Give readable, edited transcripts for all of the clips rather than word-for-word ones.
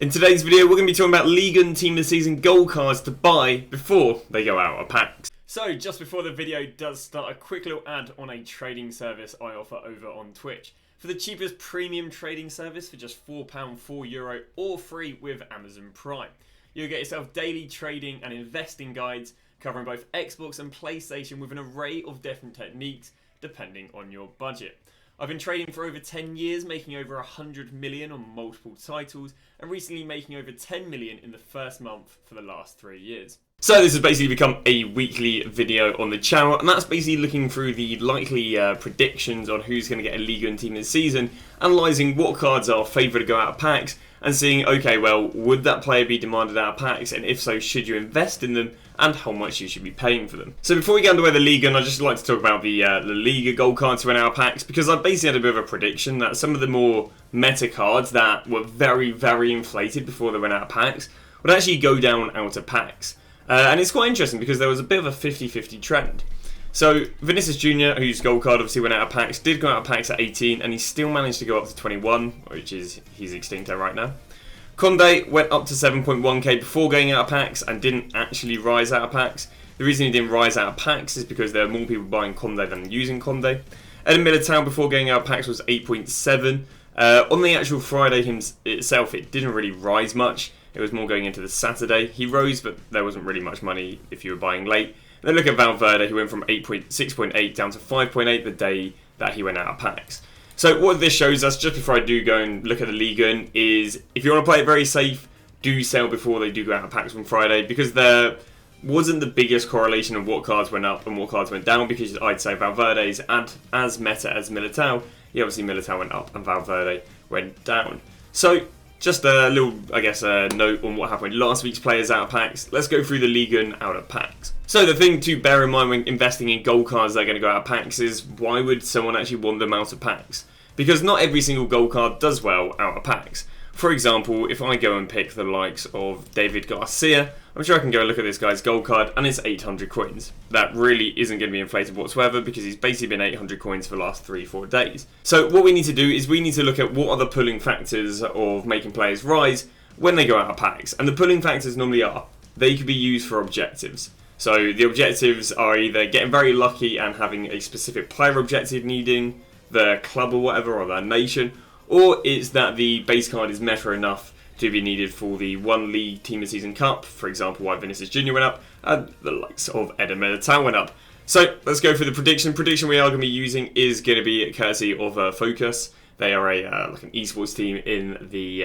In today's video, we're going to be talking about Ligue Team of the Season gold cards to buy before they go out of packs. So, just before the video does start, a quick little ad on a trading service I offer over on Twitch. For the cheapest premium trading service for just £4, €4, or free with Amazon Prime. You'll get yourself daily trading and investing guides covering both Xbox and PlayStation with an array of different techniques depending on your budget. I've been trading for over 10 years, making over 100 million on multiple titles, and recently making over 10 million in the first month for the last 3 years. So this has basically become a weekly video on the channel, and that's basically looking through the likely predictions on who's going to get a Ligue team this season, analysing what cards are favoured to go out of packs, and seeing, okay, well, would that player be demanded out of packs, and if so, should you invest in them, and how much you should be paying for them. So before we get underway the Ligue, I'd just like to talk about the Liga gold cards who went out of packs, because I basically had a bit of a prediction that some of the more meta cards that were very, very inflated before they went out of packs would actually go down out of packs. And it's quite interesting because there was a bit of a 50-50 trend. So Vinicius Jr., whose gold card obviously went out of packs, did go out of packs at 18, and he still managed to go up to 21, which is, he's extinct right now. Conde went up to 7.1k before going out of packs and didn't actually rise out of packs. The reason he didn't rise out of packs is because there are more people buying Conde than using Conde. Eden Militao before going out of packs was 8.7. On the actual Friday itself, it didn't really rise much. It was more going into the Saturday. He rose, but there wasn't really much money if you were buying late. And then look at Valverde, who went from 6.8 down to 5.8 the day that he went out of packs. So what this shows us, just before I do go and look at the Ligue, is if you want to play it very safe, do sell before they do go out of packs on Friday, because there wasn't the biggest correlation of what cards went up and what cards went down, because I'd say Valverde's as meta as Militao. Yeah, obviously Militao went up and Valverde went down. So just a little, I guess, note on what happened with last week's players out of packs. Let's go through the Ligue out of packs. So the thing to bear in mind when investing in gold cards that are going to go out of packs is, why would someone actually want them out of packs? Because not every single gold card does well out of packs. For example, if I go and pick the likes of David Garcia, I'm sure I can go and look at this guy's gold card and it's 800 coins. That really isn't going to be inflated whatsoever because he's basically been 800 coins for the last 3-4 days. So what we need to do is we need to look at what are the pulling factors of making players rise when they go out of packs. And the pulling factors normally are, they could be used for objectives. So the objectives are either getting very lucky and having a specific player objective needing the club or whatever, or their nation, or it's that the base card is meta enough to be needed for the one League Team of the Season Cup, for example, why Vinicius Jr. went up, and the likes of Eden Militao went up. So let's go for the prediction. Prediction we are going to be using is going to be courtesy of Focus. They are like an esports team in the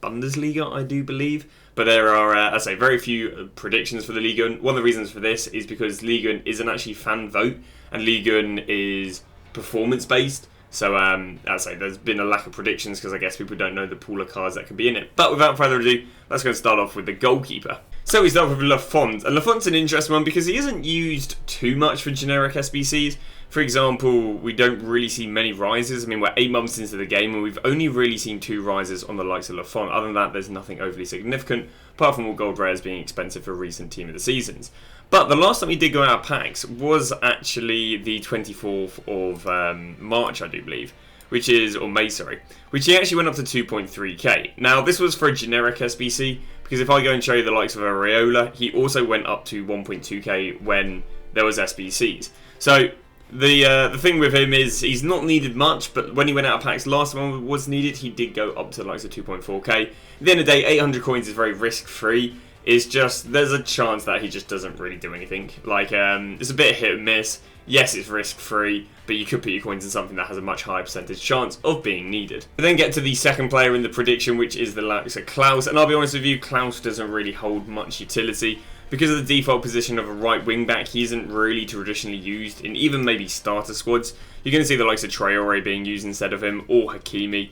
Bundesliga, I do believe. But there are, I say, very few predictions for the Ligue. One of the reasons for this is because Ligue isn't actually fan vote, and Ligue is performance based. So I say there's been a lack of predictions because I guess people don't know the pool of cards that can be in it. But without further ado, let's go and start off with the goalkeeper. So we start with Lafont, and Lafont's an interesting one because he isn't used too much for generic SBCs. For example, we don't really see many rises. I mean, we're 8 months into the game and we've only really seen 2 rises on the likes of Lafont. Other than that, there's nothing overly significant, apart from all gold rares being expensive for recent Team of the Seasons. But the last time he did go out of packs was actually the 24th of March, I do believe, which is, or May, sorry, which he actually went up to 2.3k. Now, this was for a generic SBC, because if I go and show you the likes of Areola, he also went up to 1.2k when there was SBCs. So the thing with him is he's not needed much, but when he went out of packs last time was needed, he did go up to the likes of 2.4k. At the end of the day, 800 coins is very risk-free. It's just, there's a chance that he just doesn't really do anything. Like, it's a bit hit and miss. Yes, it's risk-free, but you could put your coins in something that has a much higher percentage chance of being needed. We then get to the second player in the prediction, which is the likes of Klaus. And I'll be honest with you, Klaus doesn't really hold much utility. Because of the default position of a right wing-back, he isn't really traditionally used in even maybe starter squads. You're going to see the likes of Traore being used instead of him, or Hakimi.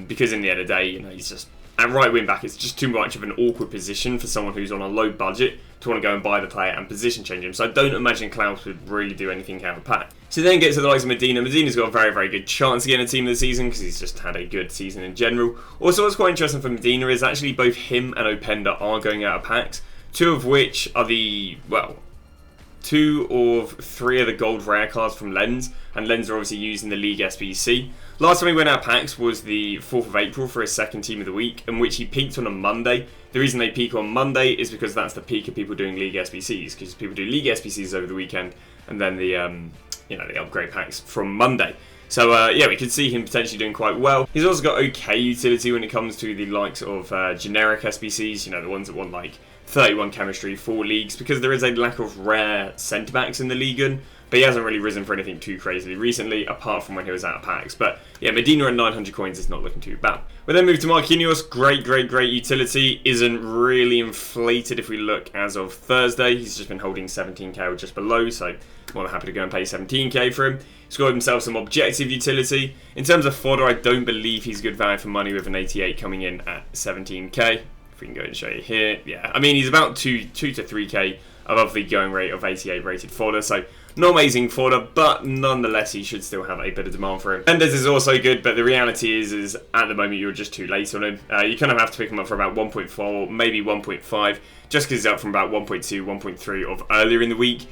Because in the end of the day, you know, he's just... At right wing back, it's just too much of an awkward position for someone who's on a low budget to want to go and buy the player and position change him. So I don't imagine Klaus would really do anything out of pack. So then get to the likes of Medina. Medina's got a very, very good chance of getting a team of the season because he's just had a good season in general. Also, what's quite interesting for Medina is actually both him and Openda are going out of packs. 2 of which are the, well, 2 of 3 of the gold rare cards from Lens, and Lens are obviously used in the League SBC. Last time he went out of packs was the 4th of April for his second team of the week, in which he peaked on a Monday. The reason they peak on Monday is because that's the peak of people doing League SBCs, because people do League SBCs over the weekend, and then the the upgrade packs from Monday. So yeah, we could see him potentially doing quite well. He's also got okay utility when it comes to the likes of generic SBCs, the ones that want like 31 chemistry, 4 leagues, because there is a lack of rare centre-backs in the Ligue, but he hasn't really risen for anything too crazily recently, apart from when he was out of packs. But yeah, Medina at 900 coins is not looking too bad. We then move to Marquinhos. Great utility. Isn't really inflated if we look as of Thursday. He's just been holding 17k or just below, so more than happy to go and pay 17k for him. He's got himself some objective utility. In terms of fodder, I don't believe he's good value for money with an 88 coming in at 17k. If we can go and show you here. Yeah, I mean, he's about 2 to 3k above the going rate of 88 rated fodder, so not amazing fodder, but nonetheless he should still have a bit of demand for him. Mendes is also good, but the reality is at the moment you're just too late on him. You kind of have to pick him up for about 1.4, maybe 1.5, just because he's up from about 1.2, 1.3 of earlier in the week.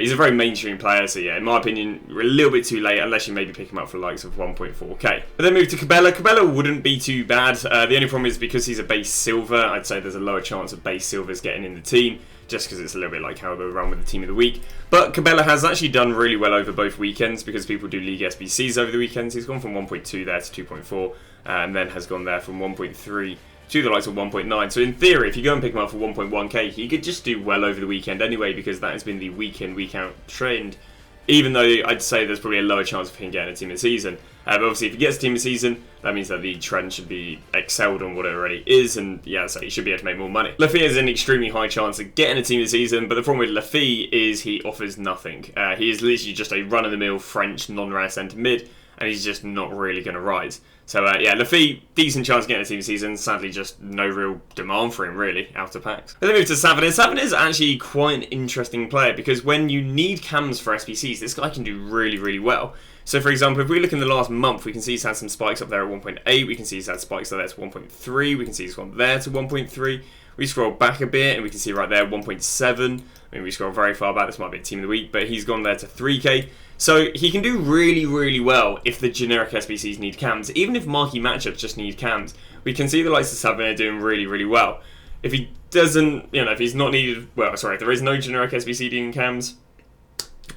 He's a very mainstream player, so yeah, in my opinion, we're a little bit too late, unless you maybe pick him up for the likes of 1.4k. But then move to Cabella. Cabella wouldn't be too bad. The only problem is because he's a base silver, I'd say there's a lower chance of base silvers getting in the team, just because it's a little bit like how they run with the team of the week. But Cabella has actually done really well over both weekends, because people do League SBCs over the weekends. He's gone from 1.2 there to 2.4, and then has gone there from 1.3 to the likes of 1.9. So in theory, if you go and pick him up for 1.1k, he could just do well over the weekend anyway, because that has been the week in, week out trend. Even though I'd say there's probably a lower chance of him getting a team of the season. But obviously, if he gets a team of the season, that means that the trend should be excelled on what it already is, and yeah, so he should be able to make more money. Lafy has an extremely high chance of getting a team of the season, but the problem with Lafy is he offers nothing. He is literally just a run-of-the-mill French non-rare centre mid, and he's just not really going to rise. So yeah, Lafy, decent chance of getting a team of the season, sadly just no real demand for him really, out of packs. Then we move to Savin. Savin is actually quite an interesting player, because when you need cams for SBCs, this guy can do really well. So for example, if we look in the last month, we can see he's had some spikes up there at 1.8, we can see he's had spikes up there to 1.3, we can see he's gone there to 1.3, we scroll back a bit and we can see right there 1.7, I mean we scroll very far back, this might be a team of the week, but he's gone there to 3k. So he can do really well if the generic SBCs need cams. Even if marquee matchups just need cams, we can see the likes of Savin doing really well. If he doesn't, if he's not needed, well, sorry, if there is no generic SBC doing cams,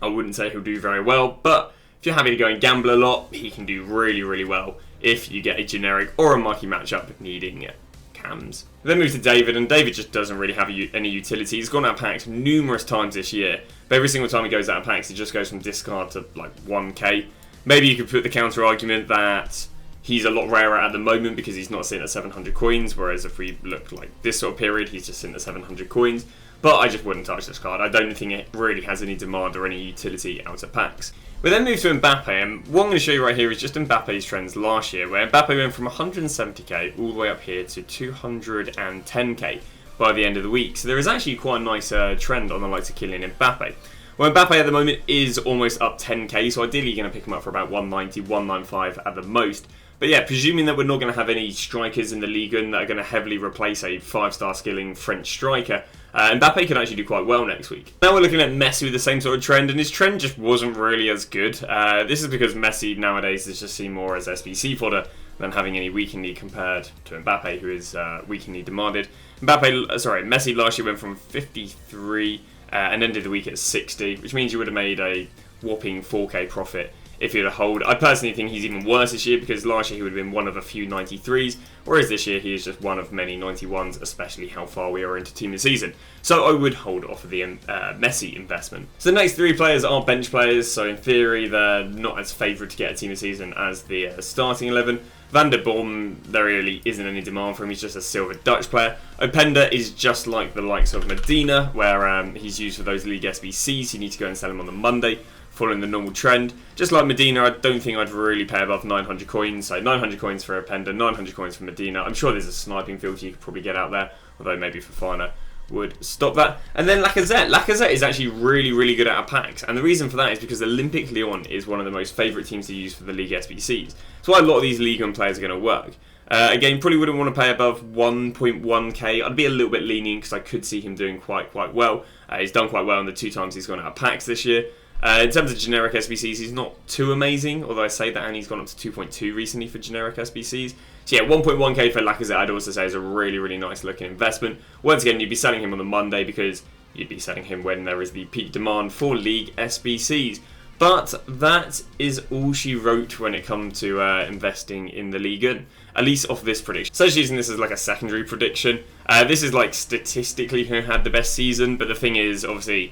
I wouldn't say he'll do very well, but if you're happy to go and gamble a lot, he can do really well if you get a generic or a marquee matchup needing cams. Then move to David, and David just doesn't really have any utility. He's gone out of packs numerous times this year, but every single time he goes out of packs, he just goes from discard to like 1k. Maybe you could put the counter argument that he's a lot rarer at the moment because he's not sitting at 700 coins, whereas if we look like this sort of period, he's just sitting at 700 coins. But I just wouldn't touch this card. I don't think it really has any demand or any utility out of packs. We then move to Mbappe, and what I'm going to show you right here is just Mbappe's trends last year, where Mbappe went from 170k all the way up here to 210k by the end of the week. So there is actually quite a nice trend on the likes of Kylian Mbappe. Well, Mbappe at the moment is almost up 10k, so ideally you're going to pick him up for about 190, 195 at the most. But yeah, presuming that we're not going to have any strikers in the Ligue that are going to heavily replace a 5-star skilling French striker, Mbappe can actually do quite well next week. Now we're looking at Messi with the same sort of trend, and his trend just wasn't really as good. This is because Messi nowadays is just seen more as SBC fodder than having any week in league compared to Mbappe, who is week in league demanded. Messi last year went from 53 and ended the week at 60, which means you would have made a whopping 4k profit if he were to hold. I personally think he's even worse this year, because last year he would have been one of a few 93s, whereas this year he is just one of many 91s, especially how far we are into team of the season. So I would hold off of the Messi investment. So the next 3 players are bench players, so in theory they're not as favoured to get a team of the season as the starting 11. Van der Boom, there really isn't any demand for him, he's just a silver Dutch player. Openda is just like the likes of Medina, where he's used for those League SBCs, you need to go and sell him on the Monday, following the normal trend. Just like Medina, I don't think I'd really pay above 900 coins. So 900 coins for Openda, 900 coins for Medina. I'm sure there's a sniping filter you could probably get out there, although maybe Fofana would stop that. And then Lacazette. Lacazette is actually really good out of packs, and the reason for that is because Olympique Lyon is one of the most favourite teams to use for the League SBCs. That's why a lot of these Ligue 1 players are going to work. Again, probably wouldn't want to pay above 1.1k. I'd be a little bit lenient because I could see him doing quite well. He's done quite well in the 2 times he's gone out of packs this year. In terms of generic SBCs, he's not too amazing, although I say that, and he's gone up to 2.2 recently for generic SBCs. So yeah, 1.1k for Lacazette, I'd also say is a really, really nice looking investment. Once again, you'd be selling him on the Monday because you'd be selling him when there is the peak demand for League SBCs. But that is all she wrote when it comes to investing in the Liga, at least off this prediction. So she's using this as like a secondary prediction. This is like statistically who had the best season, but the thing is, obviously,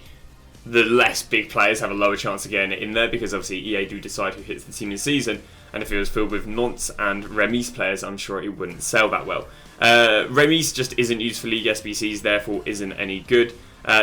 the less big players have a lower chance of getting it in there because obviously EA do decide who hits the team in the season, and if it was filled with Nantes and Remis players, I'm sure it wouldn't sell that well. Remis just isn't used for League SBCs, therefore isn't any good.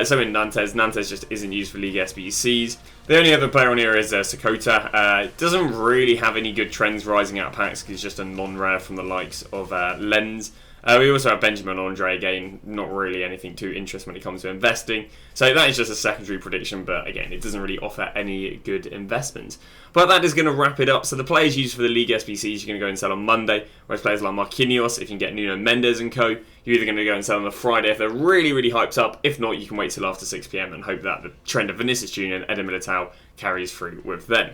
So in Nantes just isn't used for League SBCs. The only other player on here is Sakota. Doesn't really have any good trends rising out of packs because he's just a non-rare from the likes of Lens. We also have Benjamin Andre, again, not really anything too interesting when it comes to investing. So that is just a secondary prediction, but again, it doesn't really offer any good investments. But that is going to wrap it up. So the players used for the League SBCs, you're going to go and sell on Monday, whereas players like Marquinhos, if you can get Nuno Mendes and co, you're either going to go and sell on the Friday if they're really, really hyped up. If not, you can wait till after 6 PM and hope that the trend of Vinicius Jr. and Eder Militao carries through with them.